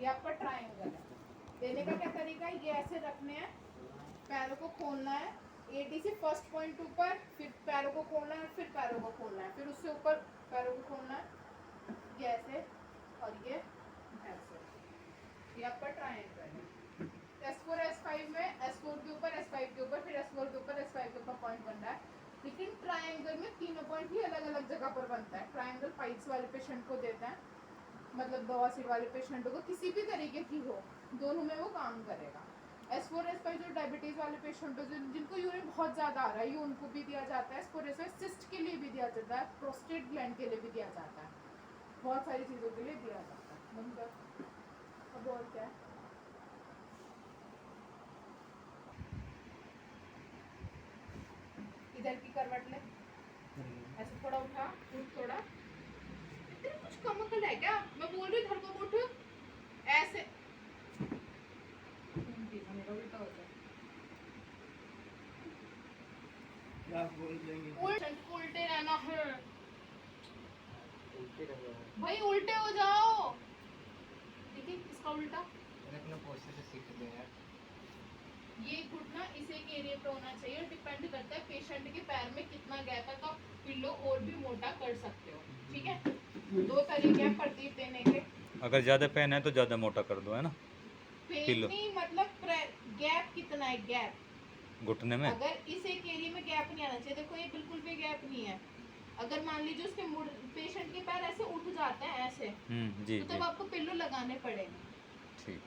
ये आपका ट्रायंगल है। देने का क्या तरीका है, ये ऐसे रखने हैं, पैरों को खोलना है, एडी से फर्स्ट पॉइंट ऊपर, फिर पैरों को खोलना है, फिर पैरों को खोलना है, फिर उससे ऊपर पैरों को खोलना है, ये ऐसे और ये ऐसे। ये आपका ट्रायंगल है। S4 S5 में S4 के ऊपर S5 के ऊपर फिर S4 के ऊपर S5 के ऊपर पॉइंट बन रहा है, लेकिन ट्रायंगल में तीनों पॉइंट ही अलग अलग जगह पर बनता है। ट्रायंगल पाइल्स वाले पेशेंट को देते हैं, मतलब बवासीर वाले पेशेंटों को, किसी भी तरीके की हो, दोनों में वो काम करेगा। S4 S5 जो डायबिटीज़ वाले पेशेंट हो, जिनको यूरिन बहुत ज़्यादा आ रहा है, ये उनको भी दिया जाता है। S4 S5 सिस्ट के लिए भी दिया जाता है, प्रोस्टेट ग्लैंड के लिए भी दिया जाता है, बहुत सारी चीज़ों के लिए दिया जाता है। मतलब अब और क्या है, इधर की करवट ले, ऐसे थोड़ा उठा, उठ थोड़ा, इतनी कुछ कम अकल है क्या? मैं बोल रही हूँ इधर को उठ, ऐसे मेरा उल्टा हो जाए, उल्टे रहना है भाई, उल्टे हो जाओ। देखिए इसका उल्टा, अपना पोस्टर से सीख ले यार। ये घुटना इस एक एरिया पे होना चाहिए, और डिपेंड करता है पेशेंट के पैर में कितना गैप है, तो आप पिल्लो और भी मोटा कर सकते हो। ठीक है, दो तरीके हैं प्रदीप देने के। अगर ज्यादा पेन है तो ज्यादा मोटा कर दो, है ना। पेन नहीं, मतलब गैप कितना है, गैप घुटने में। अगर इस एक एरिया में गैप नहीं आना चाहिए, देखो ये बिल्कुल भी गैप नहीं है। अगर मान लीजिए उसके पेशेंट के पैर ऐसे उठ जाते हैं ऐसे, जी तो तब आपको पिल्लो लगाने पड़ेंगे। ठीक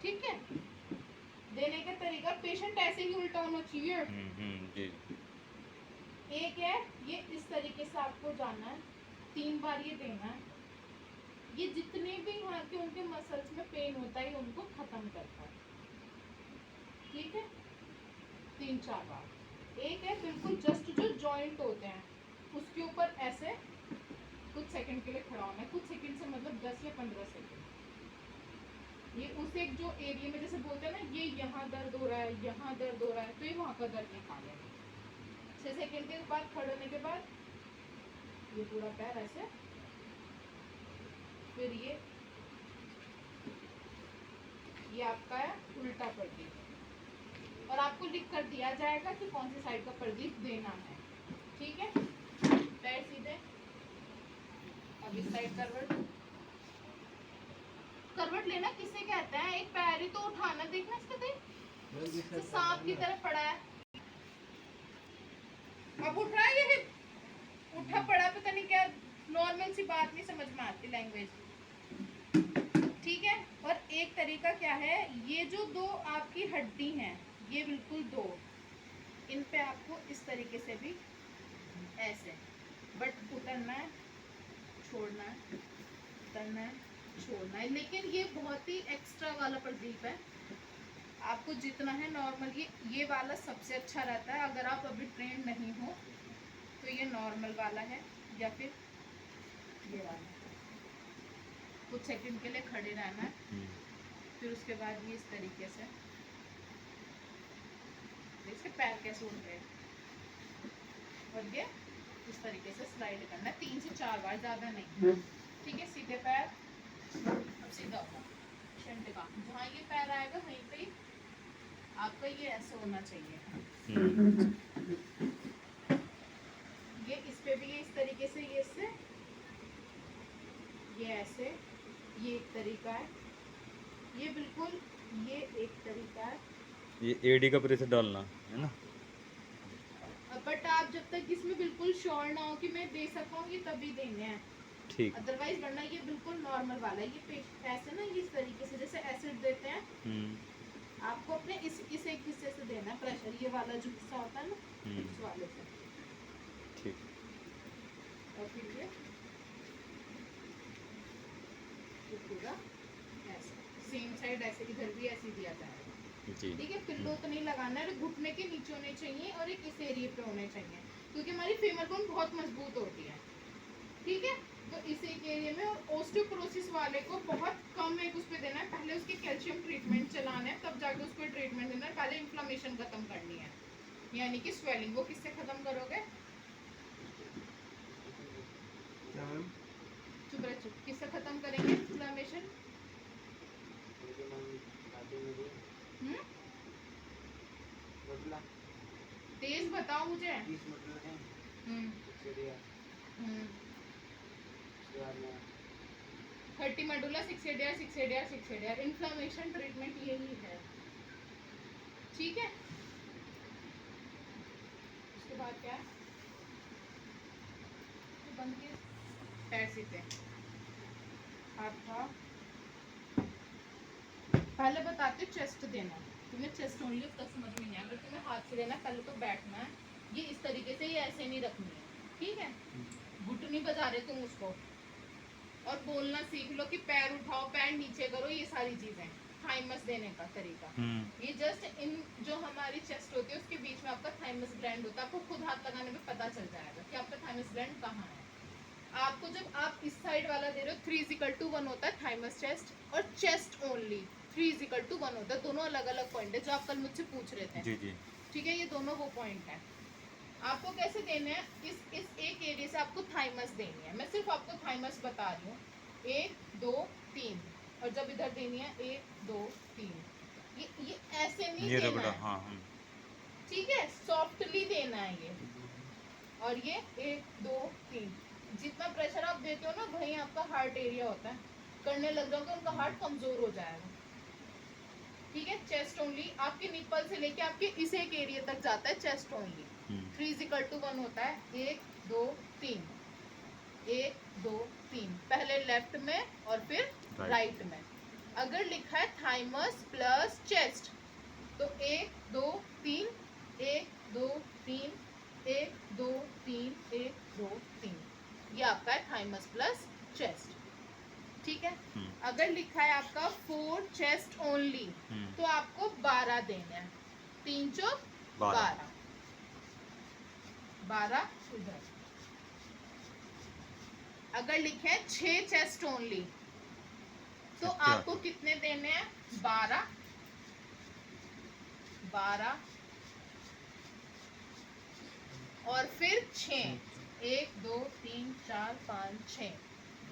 ठीक है, देने का तरीका, पेशेंट ऐसे ही उल्टा होना चाहिए। जी। एक है ये इस तरीके से आपको जाना है, 3 बार ये देना है, ये जितने भी यहाँ के उनके मसल्स में पेन होता है उनको खत्म करता है। ठीक है, 3-4 बार। एक है बिल्कुल जस्ट जो जॉइंट होते हैं उसके ऊपर ऐसे कुछ सेकंड के लिए खड़ा होना है, कुछ सेकंड से मतलब 10 या 15 सेकंड। ये उस एक जो एरिया में जैसे बोलते हैं ना, ये यहाँ दर्द हो रहा है, यहाँ दर्द हो रहा है, तो ये वहाँ का दर्द निकालेगा। 6 सेकंड के बाद खड़े होने के बाद ये पूरा पैर ऐसे, फिर ये आपका है उल्टा प्रदीप, और आपको लिख कर दिया जाएगा कि कौन सी साइड का प्रदीप देना है। ठीक है, पैर सीधे, अब इस साइड करवट लेना किसे कहते हैं, एक पैर ही तो उठाना, देखना इसका देख सांप की तरह पड़ा है, अब उठ रहा है, ये उठा पड़ा, पता नहीं क्या, नॉर्मल सी बात नहीं समझ में आती लैंग्वेज। ठीक है, और एक तरीका क्या है, ये जो दो आपकी हड्डी हैं, ये बिल्कुल दो, इन पे आपको इस तरीके से भी ऐसे बट उतरना है, छोड़ना है, उतरना है, छोड़ना है, लेकिन ये बहुत ही एक्स्ट्रा वाला प्रदीप है। आपको जितना है नॉर्मल, ये वाला सबसे अच्छा रहता है। अगर आप अभी ट्रेन नहीं हो तो ये नॉर्मल वाला है, या फिर ये वाला। कुछ सेकंड के लिए खड़े रहना है, फिर उसके बाद ये इस तरीके से, इसके पैर कैसे उड़ गए, और ये इस तरीके से स्लाइड करना है 3 से 4 बार, ज़्यादा नहीं। ठीक है, सीधे पैर, अब सीधा होगा पेशेंट का, जहाँ ये पैर आएगा वहीं पे ही आपका ये ऐसे होना चाहिए। ये इस पे भी ये इस तरीके से, ये इससे, ये ऐसे, ये एक तरीका है, ये बिल्कुल ये एक तरीका है, ये एडी का प्रेशर डालना है ना। बट आप जब तक इसमें बिल्कुल श्योर ना हो कि मैं दे सकूंगी तभी देने हैं, ठीक। अदरवाइज वरना ये बिल्कुल नॉर्मल वाला है। ये ऐसे ना, ये इस तरीके से जैसे एसिड देते हैं, आपको अपने इस एक हिस्से से देना है प्रेशर, ये वाला जो हिस्सा होता है ना, इस वाले से। ठीक। और फिर ये पूरा ऐसे सेम साइड ऐसे, इधर भी ऐसे दिया जाएगा। ठीक है, पिल्लो तो नहीं लगाना है, घुटने के नीचे होने चाहिए और एक इस एरिया पे होने चाहिए, क्योंकि हमारी फीमर बोन बहुत मजबूत होती है। ठीक है, तो इस एक एरिया में, और ऑस्टियोपोरोसिस वाले को बहुत कम एक उस पे देना है, पहले उसके कैल्शियम ट्रीटमेंट चलाना है, तब जाके उसको ट्रीटमेंट देना है। पहले इन्फ्लेमेशन खत्म करनी है, यानी कि स्वेलिंग। वो किससे खत्म करोगे, चुप रहे, चुप, किससे खत्म करेंगे इन्फ्लेमेशन, तेज बताओ मुझे। 30 मीटर लगाएं, हम्म 6 एडीआर, उसके बाद में 30 medulla 6 ADR 6 ADR 6 ADR. Inflammation treatment यही है, ठीक है। उसके बाद क्या है, तो बंद के पैर सीधे, हाथ का पहले बताते चेस्ट देना। तुम्हें चेस्ट ओनली उसका समझ में नहीं आया, अगर तुम्हें हाथ से देना पहले तो बैठना है, ये इस तरीके से, ये ऐसे नहीं रखनी है, ठीक है। घुटनी बजा रहे तुम उसको, और बोलना सीख लो कि पैर उठाओ, पैर नीचे करो, ये सारी चीजें थाइमस देने का तरीका। ये जस्ट इन जो हमारी चेस्ट होती है उसके बीच में आपका थाइमस ग्लैंड होता है, आपको खुद हाथ लगाने में पता चल जाएगा कि आपका थाइमस ग्लैंड कहाँ है। आपको जब आप इस साइड वाला दे रहे हो 3:1 होता है थाइमस चेस्ट, और चेस्ट ओनली 3:1 होता है। दोनों अलग अलग पॉइंट है जो आप कल मुझसे पूछ रहे थे, जी जी। ठीक है। ये दोनों वो पॉइंट है। आपको कैसे देने हैं, इस एक एरिया से आपको थाइमस देनी है। मैं सिर्फ आपको थाइमस बता रही हूँ, 1 2 3, और जब इधर देनी है 1 2 3, ये ऐसे नहीं ये देना रगड़ा, है, हाँ ठीक है, सॉफ्टली देना है ये। और ये 1 2 3, जितना प्रेशर आप देते हो ना वहीं आपका हार्ट एरिया होता है, करने लग जाओगे उनका हार्ट कमजोर हो जाएगा, ठीक है। चेस्ट ओनली आपके निप्पल से लेके आपके इस एक एरिया तक जाता है, चेस्ट ओनली 3:1 होता है। 1 2 3, 1 2 3, पहले लेफ्ट में और फिर राइट में। अगर लिखा है थाइमस प्लस चेस्ट तो 1 2 3 1 2 3 1 2 3 1 2 3, ये आपका है थाइमस प्लस चेस्ट, ठीक है। अगर लिखा है आपका 4 चेस्ट ओनली तो आपको 12 देना है, 3 चौक 12, 12 उधर। अगर लिखे हैं 6 चेस्ट ओनली तो आपको कितने देने हैं, 12 12 और फिर 6, 1 2 3 4 5 6,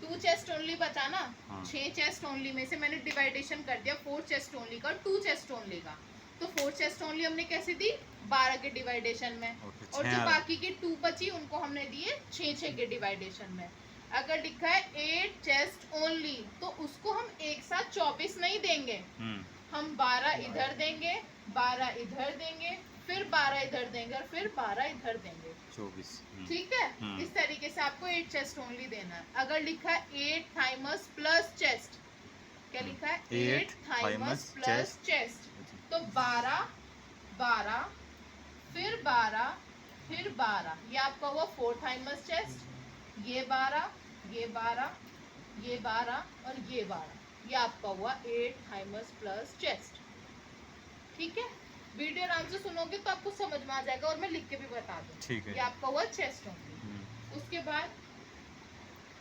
2 चेस्ट ओनली बचा ना। 6 चेस्ट ओनली में से मैंने डिवाइडेशन कर दिया 4 चेस्ट ओनली का, 2 चेस्ट ओनली का, तो 4 चेस्ट ओनली हमने कैसे दी, 12 के डिवाइडेशन में, और जो बाकी के 2 बची उनको हमने दिए 6 के डिवाइडेशन में। अगर लिखा है 8 चेस्ट ओनली तो उसको हम एक साथ 24 नहीं देंगे, हम 12 इधर देंगे, 12 इधर देंगे, फिर 12 इधर देंगे, और फिर 12 इधर देंगे, 24, ठीक है। इस तरीके से आपको 8 चेस्ट ओनली देना है। अगर लिखा है 8 थाइमस प्लस चेस्ट, क्या लिखा है, 8 थाइमस प्लस चेस्ट, तो 12 12 फिर 12 फिर 12, ये आपका हुआ 4 थाइमस चेस्ट, ये 12 ये 12 ये 12 और ये 12, ये आपका हुआ 8 थाइमस प्लस चेस्ट, ठीक है। वीडियो आराम से सुनोगे तो आपको समझ में आ जाएगा, और मैं लिख के भी बता दूँ, ठीक है। ये आपका हुआ चेस्ट ओनली। उसके बाद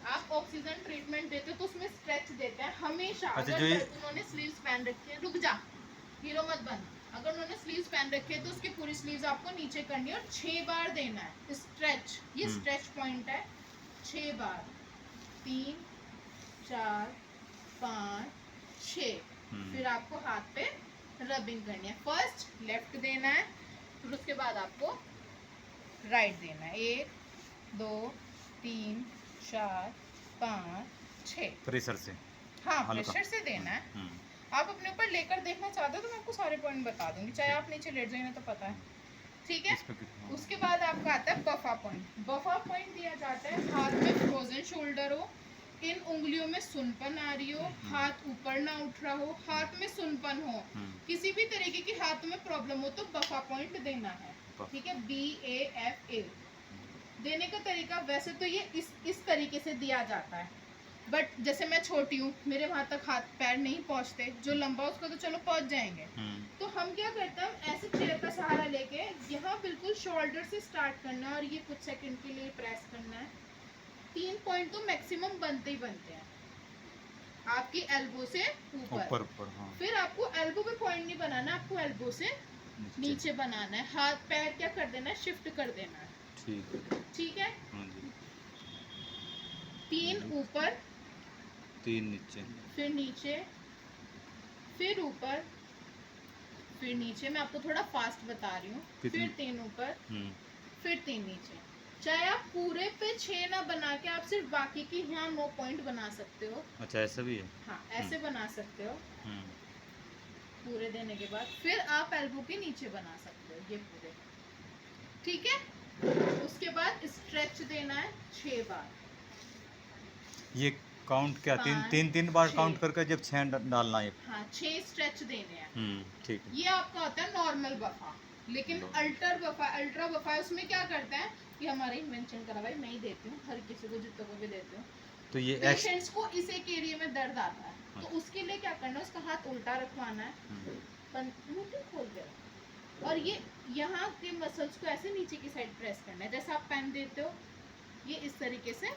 आप ऑक्सीजन ट्रीटमेंट देते हो तो उसमें स्ट्रेच देते हैं हमेशा। अच्छा, अगर उन्होंने स्लीव्स पहन रखी है, रुक जा हीरो मत बन, अगर उन्होंने स्लीव्स पहन रखी है तो उसकी पूरी स्लीव्स आपको नीचे करनी है और 6 बार देना है स्ट्रेच, ये स्ट्रेच पॉइंट है, 6 बार, 3 4 5 6, फिर आपको हाथ पे रबिंग करनी है। फर्स्ट लेफ्ट देना है, फिर उसके बाद आपको राइट देना है, 1 2 3 4 5 6, प्रेशर से, हाँ प्रेशर से देना है। आप अपने ऊपर लेकर देखना चाहते हो तो मैं आपको सारे पॉइंट बता दूंगी, चाहे आप नीचे लेट जाए ना तो पता है, ठीक है। उसके बाद आपका आता है बफा पॉइंट। बफा पॉइंट दिया जाता है हाथ में फ्रोजन शोल्डर हो, इन उंगलियों में सुनपन आ रही हो, हाथ ऊपर ना उठ रहा हो, हाथ में सुनपन हो, किसी भी तरीके की हाथ में प्रॉब्लम हो तो बफा पॉइंट देना है, ठीक है। BAFA देने का तरीका वैसे तो ये इस तरीके से दिया जाता है, बट जैसे मैं छोटी हूँ मेरे वहां तक हाथ पैर नहीं पहुँचते, जो लंबा उसको तो चलो पहुँच जाएंगे, तो हम क्या करते हैं ऐसे चेयर का सहारा लेके यहाँ बिल्कुल शोल्डर से स्टार्ट करना है और ये कुछ सेकंड के लिए प्रेस करना है। 3 पॉइंट तो मैक्सिमम बनते ही बनते हैं आपकी एल्बो से ऊपर, हाँ। फिर आपको एल्बो पे पॉइंट नहीं बनाना, आपको एल्बो से नीचे बनाना है, हाथ पैर क्या कर देना है, शिफ्ट कर देना है, ठीक है। 3 ऊपर, 3 नीचे, फिर नीचे, फिर ऊपर, फिर नीचे, मैं आपको थोड़ा फास्ट बता रही हूँ, कितनी? फिर 3 ऊपर, हम्म, फिर 3 नीचे। चाहे आप पूरे पे 6 ना बना के आप सिर्फ बाकी की यहाँ 9 पॉइंट बना सकते हो। अच्छा ऐसा भी है। हाँ ऐसे बना सकते हो हम्म, पूरे देने के बाद। फिर आप एल्बो के नीचे बना सकते हो ये पूरे, ठीक है। उसके बाद स्ट्रेच देना है 6 बार। ये काउंट क्या, तीन 5, तीन तीन बार 6, काउंट करके जब 6 डालना है? हाँ 6 स्ट्रेच देने हैं। ठीक है। ये आपका होता है नॉर्मल बफा। लेकिन अल्ट्रा बफा उसमें क्या करते हैं, कि हमारे इन्वेंशन करा भाई, मैं ही देती हूँ हर किसी को, जितने को भी देती हूँ। तो ये पेशेंट्स को इस एक एरिया में दर्द आता है, तो अच्छा। उसके लिए क्या करना है, उसका हाथ उल्टा रखवाना है, मुट्ठी खोल के रखो, और ये यहाँ के मसल्स को ऐसे नीचे की साइड प्रेस करना है, जैसे आप पेन देते हो, ये इस तरीके से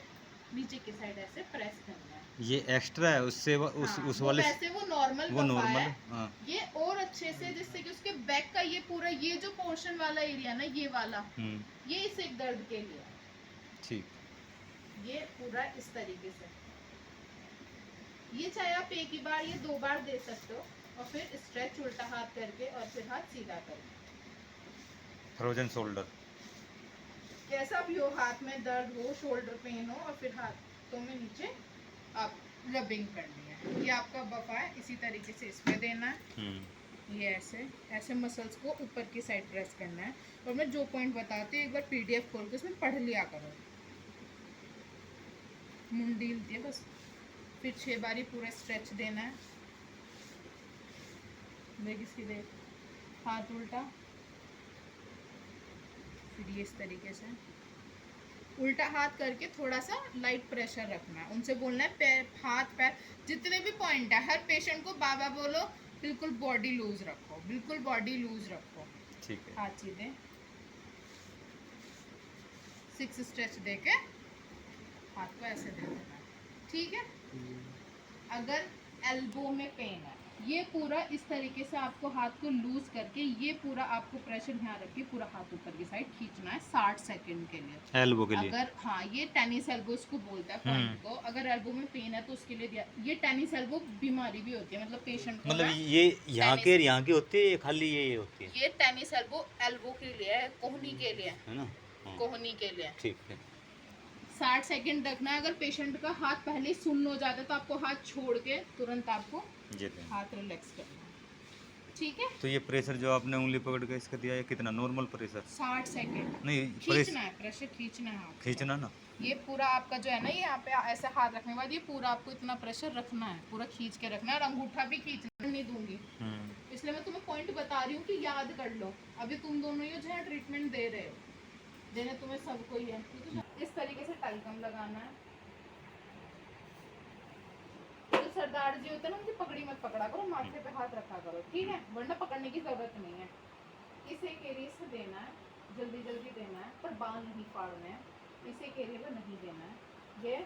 नीचे की साइड ऐसे प्रेस करना है। ये एक्स्ट्रा है उससे हाँ, उस वो वाले वैसे वो नॉर्मल वो बफा नॉर्मल है। है। हाँ ये और अच्छे से, जिससे कि उसके बैक का ये पूरा, ये जो पोर्शन वाला एरिया ना, ये वाला, ये इस एक दर्द के लिए है। ठीक। ये पूरा इस तरीके से, ये चाहे आप एक ही बार, ये 2 बार दे सकते हो, और फिर स्ट्रेच उल्टा हाथ करके और फिर हाथ सीधा करके, फ्रोजन शोल्डर। कैसा भी हो, हाथ में दर्द हो, शोल्डर पेन हो, और फिर हाथों में नीचे आप रबिंग करनी है। ये आपका बफा है, इसी तरीके से इसमें देना है। ये ऐसे ऐसे मसल्स को ऊपर की साइड प्रेस करना है। और मैं जो पॉइंट बताती हूँ एक बार पीडीएफ खोल के उसमें पढ़ लिया करो, मुंडी हिलती है बस। फिर 6 बारी पूरा स्ट्रेच देना है, लेग सीधे, हाथ उल्टा, फिर ये इस तरीके से उल्टा हाथ करके थोड़ा सा लाइट प्रेशर रखना है। उनसे बोलना है पैर, हाथ पैर जितने भी पॉइंट है, हर पेशेंट को बाबा बोलो बिल्कुल बॉडी लूज रखो, बिल्कुल बॉडी लूज रखो। ठीक है। हाथ सीधे, 6 स्ट्रेच देके हाथ को ऐसे दे देना, ठीक है। अगर एल्बो में पेन है, ये पूरा इस तरीके से आपको हाथ को लूज करके, ये पूरा आपको प्रेशर यहाँ रख के पूरा हाथ ऊपर की साइड खींचना है 60 सेकंड के लिए। एल्बो के लिए। अगर हाँ, ये टेनिस एल्बो इसको बोलता है पॉइंट को। अगर एल्बो में पेन है तो उसके लिए दिया। ये टेनिस एल्बो बीमारी भी होती है, मतलब पेशेंट को मतलब ना, ये यहाँ की होती है, खाली ये होती है? ये टेनिस एल्बो एल्बो के लिए है, कोहनी के लिए है ना। हाँ, कोहनी के लिए। ठीक है। 60 सेकंड रखना है। अगर पेशेंट का हाथ पहले ही सुन्न हो जाता है तो आपको हाथ छोड़ के तुरंत आपको ये दें। हाथ रिलैक्स करना है, ठीक है। तो ये प्रेशर जो आपने उंगली पकड़ के इसका दिया है, कितना नॉर्मल प्रेशर? 60 सेकंड नहीं, खींचना है, प्रेशर खींचना है हाथ को। खींचना ना। ये पूरा आपका जो है ना, ये यहाँ पे ऐसे हाथ रखने के बाद ये पूरा आपको इतना प्रेशर रखना है, पूरा खींच के रखना है। और अंगूठा भी खींचना नहीं दूंगी, इसलिए मैं तुम्हें पॉइंट बता रही हूँ कि याद कर लो। अभी तुम दोनों ही जो है ट्रीटमेंट दे रहे हो, देने तुम्हें सबको ही है, ठीक है। इस तरीके से टाइकम लगाना है। जो सरदार जी होते हैं ना, उनकी पगड़ी मत पकड़ा करो, माथे पे हाथ रखा करो, ठीक है, वरना पकड़ने की जरूरत नहीं है। इस एक एरिया से देना है, जल्दी जल्दी देना है, पर बाल नहीं फाड़ने हैं। इस एक एरिया पे नहीं देना है। ये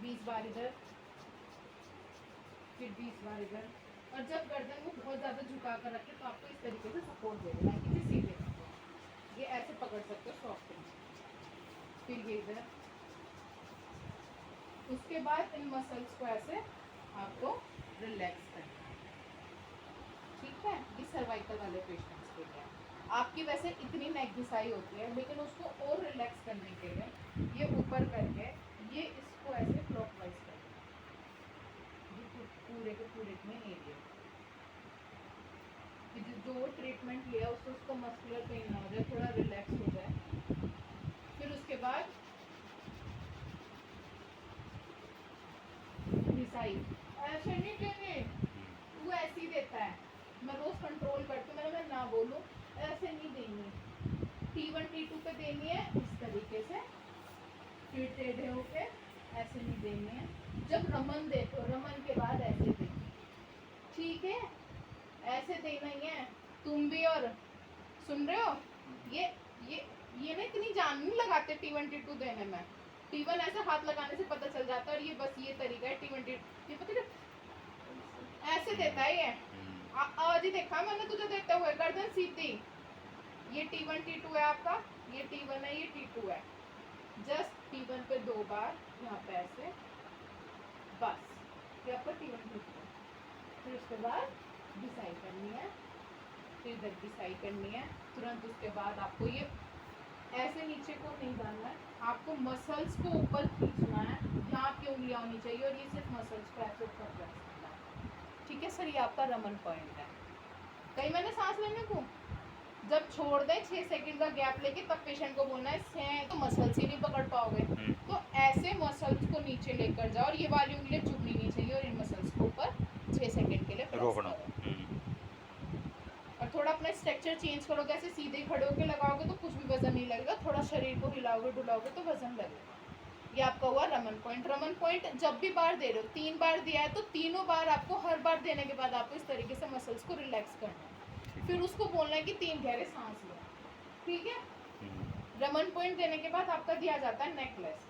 20 बार इधर, फिर 20 बार इधर। और जब गर्दन को बहुत ज़्यादा झुका कर रखे तो आपको इस तरीके से सपोर्ट दे देना है, किसी सीधे ये ऐसे पकड़ सकते हो सॉफ्ट में। फिर ये इधर, उसके बाद इन मसल्स को ऐसे आपको रिलैक्स करना है, ठीक है। इस सर्वाइकल वाले पेशेंट्स के लिए आपकी वैसे इतनी नेक घिसाई होती है, लेकिन उसको और रिलैक्स करने के लिए ये ऊपर करके ये इसको ऐसे क्लॉकवाइज करना है, पूरे के पूरे में एरिया। जो ट्रीटमेंट लिया उसको मस्कुलर पेन ना हो जाए, थोड़ा रिलैक्स हो जाए। फिर उसके बाद घिसाई ऐसे नहीं देंगे, वो ऐसे ही देता है। मैं रोज कंट्रोल करती हूँ, मैं ना बोलूँ, ऐसे नहीं देंगे। T1 T2 पे देनी है इस तरीके से, फिर टेढ़े होके ऐसे नहीं देनी है। जब रमन दे तो रमन के बाद ऐसे देंगे, ठीक है, ऐसे देना ही है। तुम भी और सुन रहे हो, ये ना इतनी जान नहीं लगाते T1 T2 देने में। T1 ऐसे हाथ लगाने से पता चल जाता है, और ये बस ये तरीका है T1 T2, ये पता है ऐसे देता है ये। आज ही देखा मैंने तुझे देते हुए, गर्दन सीधी। ये T1 T2 है आपका, ये T1 है, ये T2 है। जस्ट T1 पे 2 बार यहाँ पे ऐसे, बस ये आपका T1 T2। फिर उसके बाद डिसाइड करनी है, फिर इधर डिसाइड करनी है। तुरंत उसके बाद आपको ये ऐसे नीचे को नहीं डालना है, आपको मसल्स को ऊपर खींचना है, यहाँ आपकी उंगलियाँ होनी चाहिए और ये सिर्फ मसल्स को ऐसे ऊपर प्रेस करना है। ठीक है सर, ये आपका रमन पॉइंट है। कई मैंने सांस लेने को जब छोड़ दें 6 सेकंड का गैप लेके, तब पेशेंट को बोलना है तो मसल्स ही नहीं पकड़ पाओगे, तो ऐसे मसल्स को नीचे लेकर जाओ और ये वाली उंगली झुकनी नहीं चाहिए और इन मसल्स को ऊपर 6 सेकंड के लिए प्रेस रोकना। करो। और थोड़ा अपना स्ट्रक्चर चेंज करोगे, ऐसे सीधे खड़े होकर लगाओगे तो कुछ भी वजन नहीं लगेगा, थोड़ा शरीर को हिलाओगे डुलाओगे तो वजन लगेगा। ये आपका हुआ रमन पॉइंट। रमन पॉइंट जब भी बार दे रहे हो, 3 बार दिया है तो तीनों बार आपको, हर बार देने के बाद आपको इस तरीके से मसल्स को रिलैक्स करना है, फिर उसको बोलना है कि 3 गहरे सांस लो। ठीक है, रमन पॉइंट देने के बाद आपका दिया जाता है नेकलेस।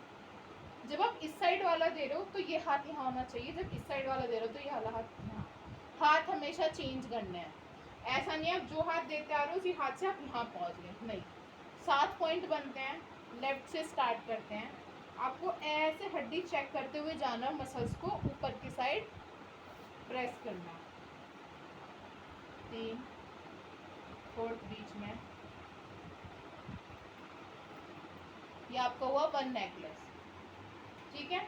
जब आप इस साइड वाला दे रहे हो तो ये हाथ यहाँ होना चाहिए, जब इस साइड वाला दे रहे हो तो ये वाला हाथ यहाँ। हाथ हमेशा चेंज करने हैं, ऐसा नहीं आप जो हाथ देते आ रहे हो उसी हाथ से आप यहाँ पहुँच गए, नहीं। 7 पॉइंट बनते हैं, लेफ्ट से स्टार्ट करते हैं। आपको ऐसे हड्डी चेक करते हुए जाना, मसल्स को ऊपर की साइड प्रेस करना। 3 4 बीच में, ये आपका हुआ 1 नेकलेस। ठीक है,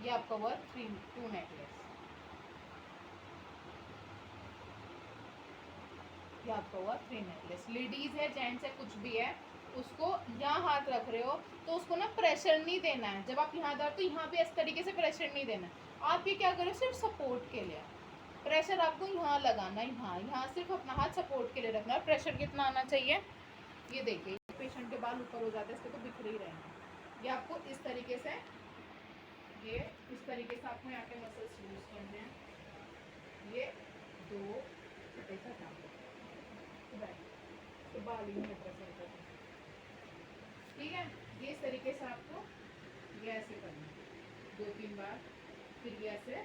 ये आपका हुआ 2 नेकलेस। ये आपका हुआ 3 नेकलेस। लेडीज है, जेंट्स है, कुछ भी है, उसको यहाँ हाथ रख रहे हो तो उसको ना प्रेशर नहीं देना है। जब आप यहाँ दो तो यहाँ भी इस तरीके से प्रेशर नहीं देना है। आप ये क्या करो, सिर्फ सपोर्ट के लिए प्रेशर आपको यहाँ लगाना है, यहाँ सिर्फ अपना हाथ सपोर्ट के लिए रखना है। प्रेशर कितना आना चाहिए, ये देखिए पेशेंट के बाल ऊपर हो जाते हैं, इसके तो बिखरे ही रहेंगे। ये आपको इस तरीके से, ये इस तरीके से आपको यहाँ के मसल्स यूज करने हैं। ये 2 ऐसा काम तो बाल ही नहीं हट। ठीक है, ये इस तरीके से आपको ये ऐसे करना है 2-3 बार, फिर ये ऐसे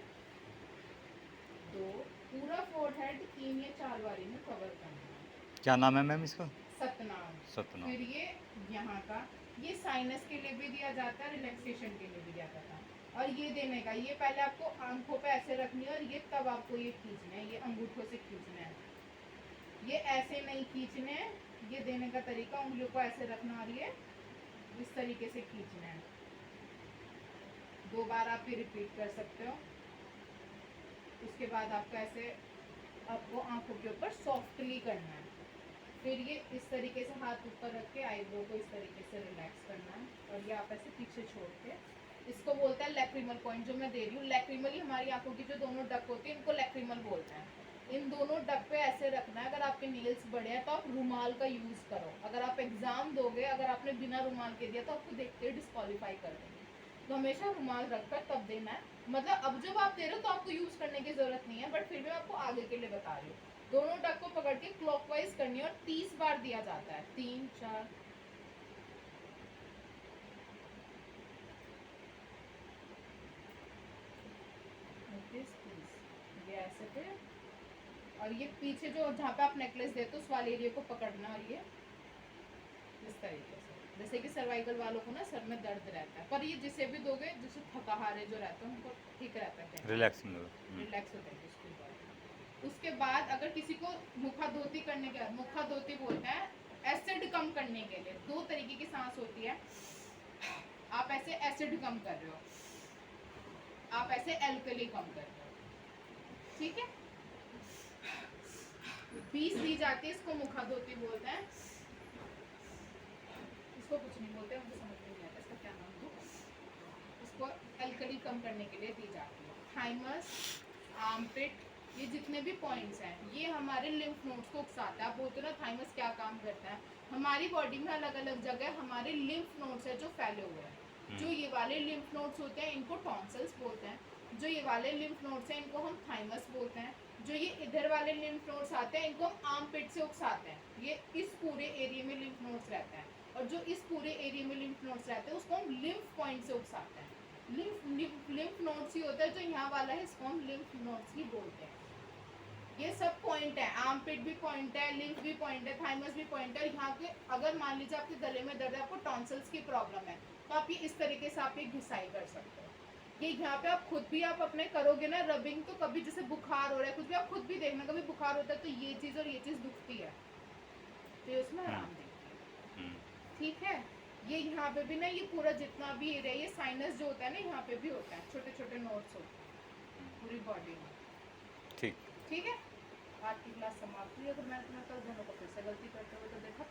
2, पूरा फोरहेड 3 या 4 बारी में कवर करना है। क्या नाम है मैम इसका? सतनाम। सतनाम। फिर ये यहाँ का, ये साइनस के लिए भी दिया जाता है, रिलैक्सेशन के लिए भी दिया जाता है। और ये देने का, ये पहले आपको आंखों पे ऐसे रखनी है और ये तब आपको ये खींचना है, ये अंगूठों से खींचना है, ये ऐसे नहीं खींचने हैं। ये देने का तरीका, उंगलियों को ऐसे रखना और ये इस तरीके से खींचना है। 2 बार आप ये रिपीट कर सकते हो। उसके बाद आपको ऐसे, आपको आंखों के ऊपर सॉफ्टली करना है। फिर ये इस तरीके से हाथ ऊपर रख के आईब्रो को इस तरीके से रिलैक्स करना है और ये आप ऐसे पीछे छोड़ के, इसको बोलते हैं लैक्रिमल पॉइंट। जो मैं दे रही हूँ लैक्रिमल, ही हमारी आंखों की जो दोनों डक होती है इनको लैक्रिमल बोलते हैं। इन दोनों डक पे ऐसे रखना है। अगर आपके नेल्स बड़े हैं तो आप रुमाल का यूज़ करो। अगर आप एग्जाम दोगे, अगर आपने बिना रुमाल के दिया तो आपको देखते हुए डिस्क्वालीफाई कर देंगे। तो हमेशा रुमाल रखकर तब देना है। मतलब अब जब आप दे रहे हो तो आपको यूज़ करने की ज़रूरत नहीं है, बट फिर भी मैं आपको आगे के लिए बता रही हूँ। दोनों डक को पकड़ के क्लॉकवाइज करनी है और 30 बार दिया जाता है। 3 4 ये ऐसे पे, और ये पीछे जो जहाँ पे आप नेकलेस देते हो उस वाले एरिया को पकड़ना और ये इस तरीके से, जैसे कि सर्वाइकल वालों को ना सर में दर्द रहता है, पर ये जिसे भी दोगे, जैसे थकाहारे जो रहते हैं उनको ठीक रहता है, रिलैक्स रिलैक्स होता है उसके बाद। उसके बाद अगर किसी को मुखा धोती करने के बाद, मुखा धोती बोलते हैं एसिड कम करने के लिए। 2 तरीके की सांस होती है। आप ऐसे एसिड कम कर रहे हो, आप ऐसे एल्कली कम कर रहे हो। ठीक है, 20 दी जाती है, इसको मुखा धोती बोलते हैं। इसको कुछ नहीं बोलते, मुझे समझ नहीं आता इसका क्या नाम है। इसको एल्कली कम करने के लिए दी जाती है। थाइमस, आर्मपिट, ये जितने भी पॉइंट्स हैं ये हमारे लिम्फ नोड्स को उकसाता है। आप बोलते हो ना थाइमस क्या काम करता है, हमारी बॉडी में अलग अलग जगह हमारे लिम्फ नोड्स है जो फैले हुए हैं। जो ये वाले लिम्फ नोड्स होते हैं इनको टॉन्सिल्स बोलते हैं। जो ये वाले लिम्फ नोड्स हैं इनको हम थाइमस बोलते हैं। जो ये इधर वाले लिम्फ नोड्स आते हैं इनको हम आर्मपिट से उकसाते हैं। ये इस पूरे एरिया में लिम्फ नोड्स रहते हैं, और जो इस पूरे एरिया में लिम्फ नोड्स रहते हैं उसको हम लिम्फ पॉइंट से उकसाते हैं। लिम्फ नोड्स ही होता है, जो यहाँ वाला है इसको हम लिम्फ नोड्स ही बोलते हैं। ये सब पॉइंट है, आर्मपिट भी पॉइंट है, लिम्फ भी पॉइंट है, थाइमस भी पॉइंट है। यहाँ के अगर मान लीजिए आपके गले में दर्द है, आपको टॉन्सिल्स की प्रॉब्लम है, तो आप ये इस तरीके से आप ये घिसाई कर सकते हो। ये यहाँ पे आप खुद भी आप अपने करोगे ना रबिंग, तो कभी जैसे बुखार हो रहा है कुछ भी आप खुद भी देखना, कभी बुखार होता है तो ये चीज़ और ये चीज़ दुखती है तो ये उसमें आराम देती है। ठीक है, ये यहाँ पे भी ना ये पूरा जितना भी एरिया ये साइनस जो होता है ना यहाँ पे भी होता है, छोटे छोटे नोट्स होते हैं पूरी बॉडी में। ठीक। ठीक है, आज की क्लास समाप्त हुई। अगर मैं तुम्हें कल दोनों को फिर से गलती करते हुए तो देखा